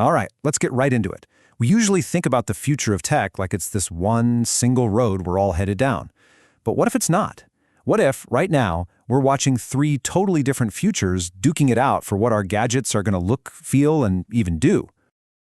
All right, let's get right into it. We usually think about the future of tech like it's this one single road we're all headed down. But what if it's not? What if, right now, we're watching three totally different futures duking it out for what our gadgets are going to look, feel, and even do?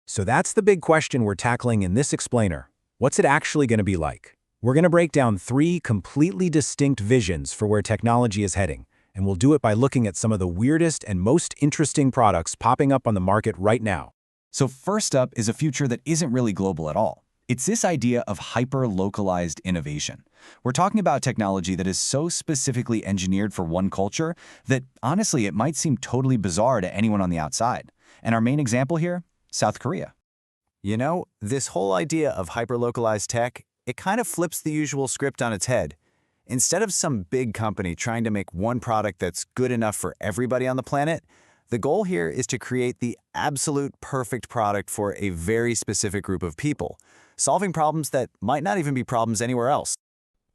So that's the big question we're tackling in this explainer. What's it actually going to be like? We're going to break down three completely distinct visions for where technology is heading, and we'll do it by looking at some of the weirdest and most interesting products popping up on the market right now. So first up is a future that isn't really global at all. It's this idea of hyper-localized innovation. We're talking about technology that is so specifically engineered for one culture that, honestly, it might seem totally bizarre to anyone on the outside. And our main example here? South Korea. You know, this whole idea of hyper-localized tech, it kind of flips the usual script on its head. Instead of some big company trying to make one product that's good enough for everybody on the planet, the goal here is to create the absolute perfect product for a very specific group of people, solving problems that might not even be problems anywhere else.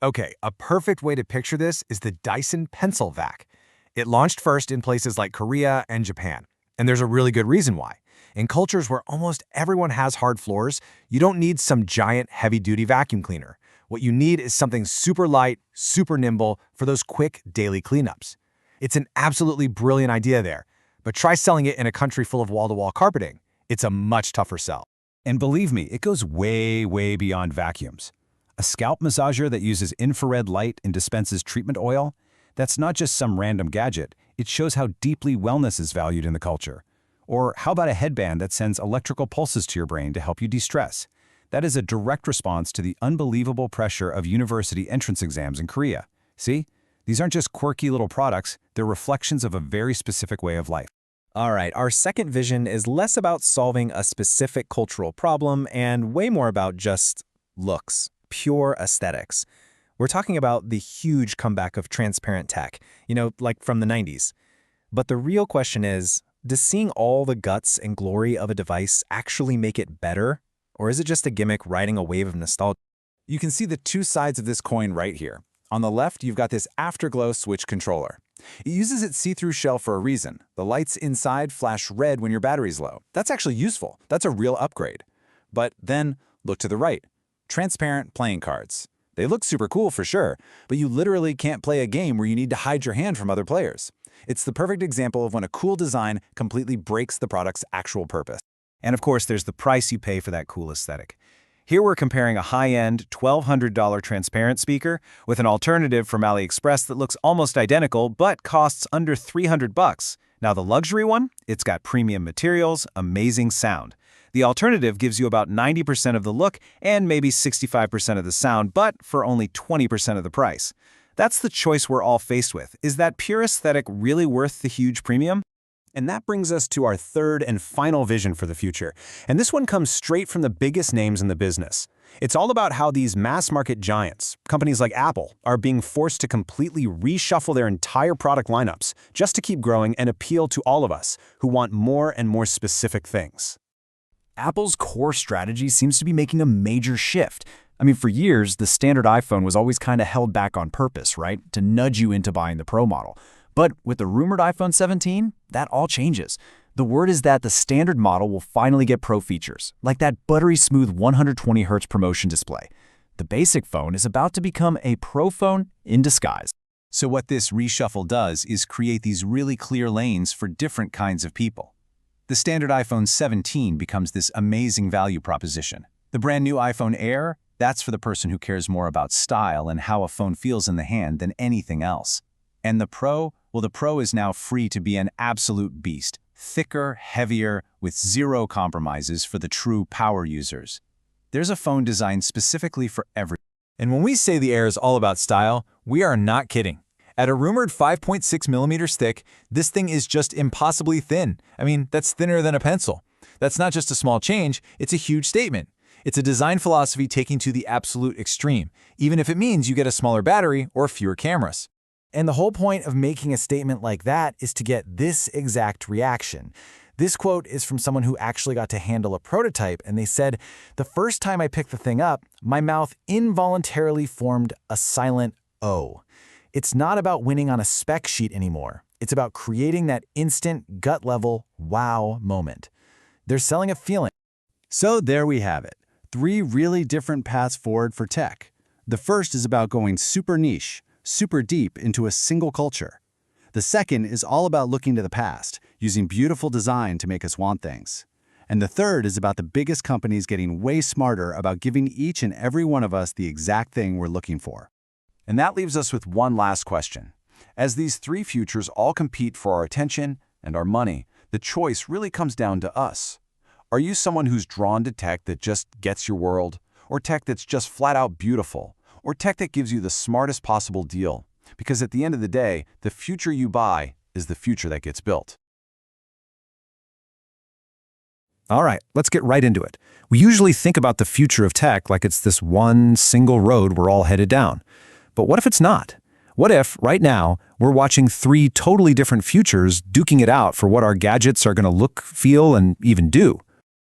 Okay, a perfect way to picture this is the Dyson Pencil Vac. It launched first in places like Korea and Japan, and there's a really good reason why. In cultures where almost everyone has hard floors, you don't need some giant heavy-duty vacuum cleaner. What you need is something super light, super nimble for those quick daily cleanups. It's an absolutely brilliant idea there, but try selling it in a country full of wall-to-wall carpeting. It's a much tougher sell. And believe me, it goes way, way beyond vacuums. A scalp massager that uses infrared light and dispenses treatment oil? That's not just some random gadget. It shows how deeply wellness is valued in the culture. Or how about a headband that sends electrical pulses to your brain to help you de-stress? That is a direct response to the unbelievable pressure of university entrance exams in Korea. See? These aren't just quirky little products, they're reflections of a very specific way of life. All right, our second vision is less about solving a specific cultural problem and way more about just looks, pure aesthetics. We're talking about the huge comeback of transparent tech, like from the 90s. But the real question is, does seeing all the guts and glory of a device actually make it better? Or is it just a gimmick riding a wave of nostalgia? You can see the two sides of this coin right here. On the left, you've got this afterglow switch controller. It uses its see-through shell for a reason. The lights inside flash red when your battery's low. That's actually useful. That's a real upgrade. But then, look to the right. Transparent playing cards. They look super cool for sure, but you literally can't play a game where you need to hide your hand from other players. It's the perfect example of when a cool design completely breaks the product's actual purpose. And of course, there's the price you pay for that cool aesthetic. Here we're comparing a high-end $1,200 transparent speaker with an alternative from AliExpress that looks almost identical but costs under $300. Now the luxury one, it's got premium materials, amazing sound. The alternative gives you about 90% of the look and maybe 65% of the sound, but for only 20% of the price. That's the choice we're all faced with. Is that pure aesthetic really worth the huge premium? And that brings us to our third and final vision for the future. And this one comes straight from the biggest names in the business. It's all about how these mass-market giants, companies like Apple, are being forced to completely reshuffle their entire product lineups just to keep growing and appeal to all of us who want more and more specific things. Apple's core strategy seems to be making a major shift. I mean, for years, the standard iPhone was always kind of held back on purpose, right? To nudge you into buying the Pro model. But with the rumored iPhone 17, that all changes. The word is that the standard model will finally get Pro features, like that buttery smooth 120Hz promotion display. The basic phone is about to become a Pro phone in disguise. So what this reshuffle does is create these really clear lanes for different kinds of people. The standard iPhone 17 becomes this amazing value proposition. The brand new iPhone Air, that's for the person who cares more about style and how a phone feels in the hand than anything else. And the Pro, well, the Pro is now free to be an absolute beast, thicker, heavier, with zero compromises for the true power users. There's a phone designed specifically for everyone. And when we say the Air is all about style, we are not kidding. At a rumored 5.6mm thick, this thing is just impossibly thin. I mean, that's thinner than a pencil. That's not just a small change, it's a huge statement. It's a design philosophy taken to the absolute extreme, even if it means you get a smaller battery or fewer cameras. And the whole point of making a statement like that is to get this exact reaction. This quote is from someone who actually got to handle a prototype, and they said, "The first time I picked the thing up, my mouth involuntarily formed a silent O. It's not about winning on a spec sheet anymore. It's about creating that instant, gut-level wow moment." They're selling a feeling. So there we have it. 3 really different paths forward for tech. The first is about going super niche, super deep into a single culture. The second is all about looking to the past, using beautiful design to make us want things. And the third is about the biggest companies getting way smarter about giving each and every one of us the exact thing we're looking for. And that leaves us with one last question. As these 3 futures all compete for our attention and our money, the choice really comes down to us. Are you someone who's drawn to tech that just gets your world, or tech that's just flat out beautiful, or tech that gives you the smartest possible deal? Because at the end of the day, the future you buy is the future that gets built. All right, let's get right into it. We usually think about the future of tech like it's this one single road we're all headed down. But what if it's not? What if, right now, we're watching 3 totally different futures duking it out for what our gadgets are going to look, feel, and even do?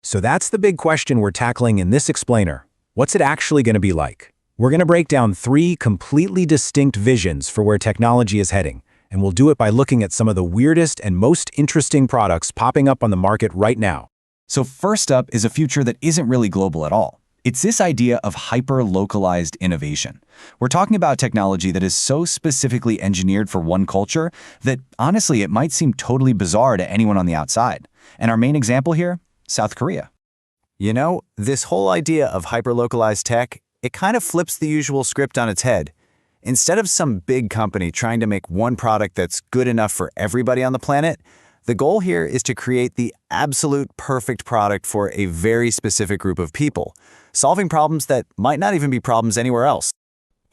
So that's the big question we're tackling in this explainer. What's it actually going to be like? We're going to break down 3 completely distinct visions for where technology is heading, and we'll do it by looking at some of the weirdest and most interesting products popping up on the market right now. So first up is a future that isn't really global at all. It's this idea of hyper-localized innovation. We're talking about technology that is so specifically engineered for one culture that, honestly, it might seem totally bizarre to anyone on the outside. And our main example here? South Korea. You know, this whole idea of hyper-localized tech, it kind of flips the usual script on its head. Instead of some big company trying to make one product that's good enough for everybody on the planet, the goal here is to create the absolute perfect product for a very specific group of people, solving problems that might not even be problems anywhere else.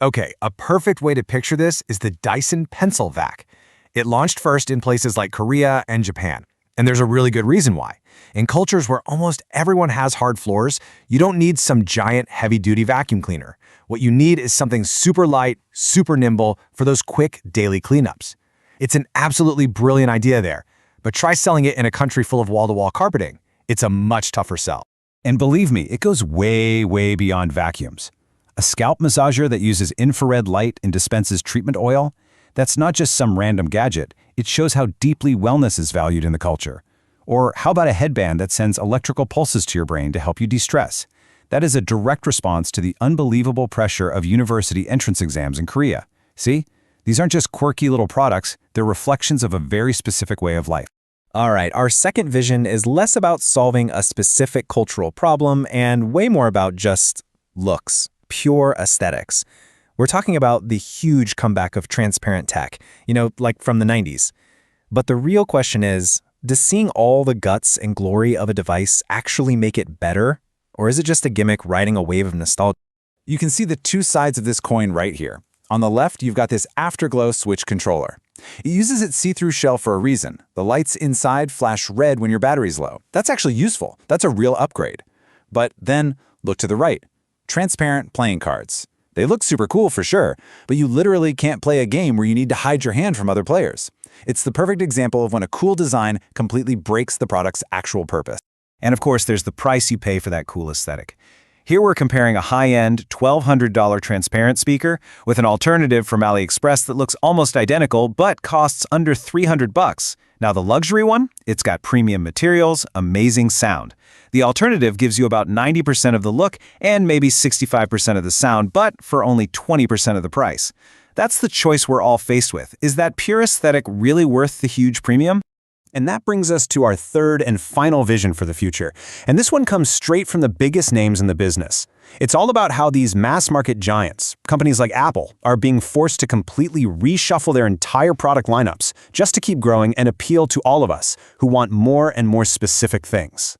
Okay, a perfect way to picture this is the Dyson Pencil Vac. It launched first in places like Korea and Japan. And there's a really good reason why. In cultures where almost everyone has hard floors, you don't need some giant heavy-duty vacuum cleaner. What you need is something super light, super nimble for those quick daily cleanups. It's an absolutely brilliant idea there, but try selling it in a country full of wall-to-wall carpeting. It's a much tougher sell. And believe me, it goes way, way beyond vacuums. A scalp massager that uses infrared light and dispenses treatment oil? That's not just some random gadget. It shows how deeply wellness is valued in the culture. Or how about a headband that sends electrical pulses to your brain to help you de-stress? That is a direct response to the unbelievable pressure of university entrance exams in Korea. See? These aren't just quirky little products, they're reflections of a very specific way of life. All right, our second vision is less about solving a specific cultural problem and way more about just looks, pure aesthetics. We're talking about the huge comeback of transparent tech, like from the 90s. But the real question is, does seeing all the guts and glory of a device actually make it better? Or is it just a gimmick riding a wave of nostalgia? You can see the 2 sides of this coin right here. On the left, you've got this afterglow switch controller. It uses its see-through shell for a reason. The lights inside flash red when your battery's low. That's actually useful. That's a real upgrade. But then, look to the right. Transparent playing cards. They look super cool for sure, but you literally can't play a game where you need to hide your hand from other players. It's the perfect example of when a cool design completely breaks the product's actual purpose. And of course, there's the price you pay for that cool aesthetic. Here we're comparing a high-end $1,200 transparent speaker with an alternative from AliExpress that looks almost identical but costs under $300. Now the luxury one, it's got premium materials, amazing sound. The alternative gives you about 90% of the look and maybe 65% of the sound, but for only 20% of the price. That's the choice we're all faced with. Is that pure aesthetic really worth the huge premium? And that brings us to our third and final vision for the future. And this one comes straight from the biggest names in the business. It's all about how these mass-market giants, companies like Apple, are being forced to completely reshuffle their entire product lineups just to keep growing and appeal to all of us who want more and more specific things.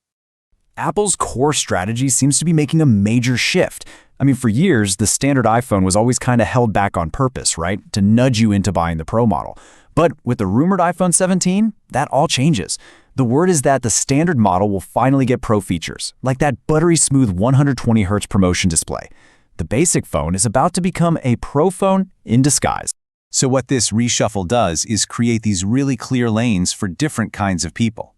Apple's core strategy seems to be making a major shift. I mean, for years, the standard iPhone was always kind of held back on purpose, right? To nudge you into buying the Pro model. But with the rumored iPhone 17, that all changes. The word is that the standard model will finally get Pro features, like that buttery smooth 120Hz promotion display. The basic phone is about to become a Pro phone in disguise. So what this reshuffle does is create these really clear lanes for different kinds of people.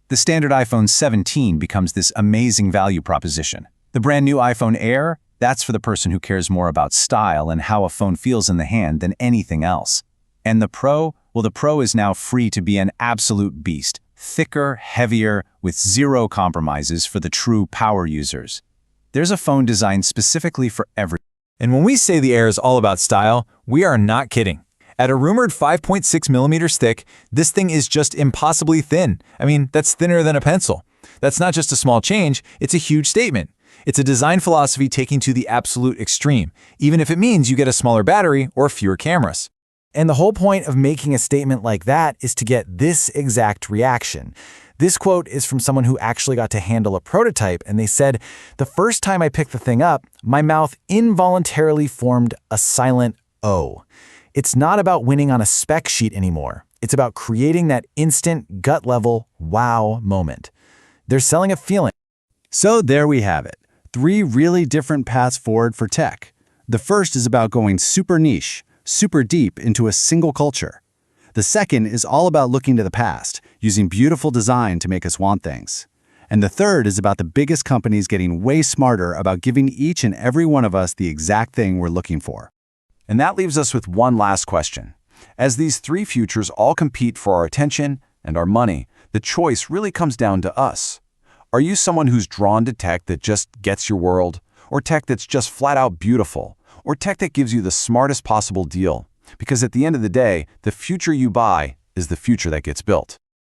The standard iPhone 17 becomes this amazing value proposition. The brand new iPhone Air, that's for the person who cares more about style and how a phone feels in the hand than anything else. And the Pro, well, the Pro is now free to be an absolute beast. thicker, heavier, with zero compromises for the true power users. There's a phone designed specifically for everyone. And when we say the Air is all about style, we are not kidding. At a rumored 5.6 millimeters thick, this thing is just impossibly thin. I mean, that's thinner than a pencil. That's not just a small change, it's a huge statement. It's a design philosophy taken to the absolute extreme, even if it means you get a smaller battery or fewer cameras. And the whole point of making a statement like that is to get this exact reaction. This quote is from someone who actually got to handle a prototype, and they said, "The first time I picked the thing up, my mouth involuntarily formed a silent O. It's not about winning on a spec sheet anymore. It's about creating that instant, gut-level wow moment." They're selling a feeling. So there we have it. 3 really different paths forward for tech. The first is about going super niche, super deep into a single culture. The second is all about looking to the past, using beautiful design to make us want things. And the third is about the biggest companies getting way smarter about giving each and every one of us the exact thing we're looking for. And that leaves us with one last question. As these 3 futures all compete for our attention and our money, the choice really comes down to us. Are you someone who's drawn to tech that just gets your world? Or tech that's just flat out beautiful? Or tech that gives you the smartest possible deal? Because at the end of the day, the future you buy is the future that gets built.